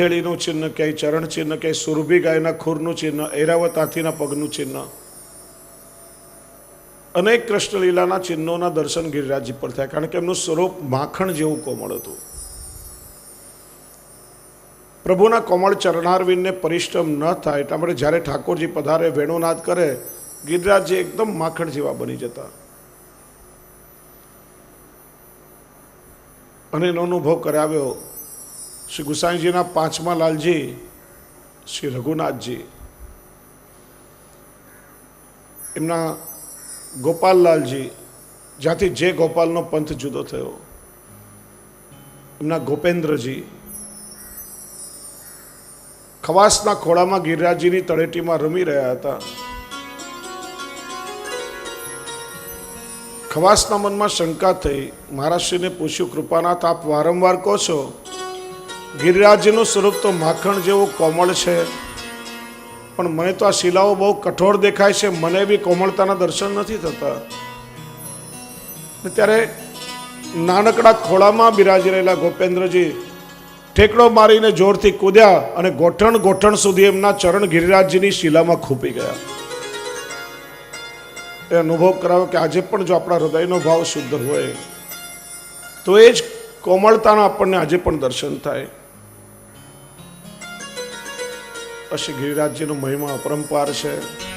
હથેળીનું ચિહ્ન, ક્યાંય ચરણ ચિહ્ન, ક્યાંય સુરભી ગાયના ખૂરનું ચિહ્ન, ઐરાવત હાથીના પગનું ચિહ્ન, અનેક કૃષ્ણ લીલાના ચિહ્નોના દર્શન ગિરિરાજજી પર થયા, કારણ કે એમનું સ્વરૂપ માખણ જેવું કોમળ હતું. પ્રભુના કોમળ ચરણારવિંદને પરિશ્રમ ન થાય એટલા માટે જ્યારે ઠાકોરજી પધારે, વેણુનાદ કરે, ગિરિરાજજી એકદમ માખણ જેવા બની જતા. અને એનો અનુભવ કરાવ્યો શ્રી ગુસાઈજીના પાંચમા લાલજી શ્રી રઘુનાથજી, એમના ગોપાલલાલજી, જ્યાંથી જે ગોપાલનો પંથ જુદો થયો, એમના ગોપેન્દ્રજી ખવાસના ખોળામાં ગિરિરાજજીની તળેટીમાં રમી રહ્યા હતા. ખવાસના મનમાં શંકા થઈ. મહારાજશ્રીને પૂછ્યું, કૃપાનાથ, આપ વારંવાર કહો છો ગિરિરાજજીનું સ્વરૂપ તો માખણ જેવું કોમળ છે, પણ મને તો આ શિલાઓ બહુ કઠોર દેખાય છે, મને બી કોમળતાના દર્શન નથી થતા. ત્યારે નાનકડા ખોળામાં બિરાજી રહેલા ગોપેન્દ્રજી ઠેકડો મારીને જોરથી કૂદ્યા અને ગોઠણ ગોઠણ સુધી એમના ચરણ ગિરિરાજજીની શિલામાં ખૂપી ગયા. એ અનુભવ કરાવો કે આજે પણ જો આપણા હૃદયનો ભાવ શુદ્ધ હોય તો એ જ કોમળતાના આપણને આજે પણ દર્શન થાય. પછી ગિરિરાજજીનો મહિમા અપરંપાર છે.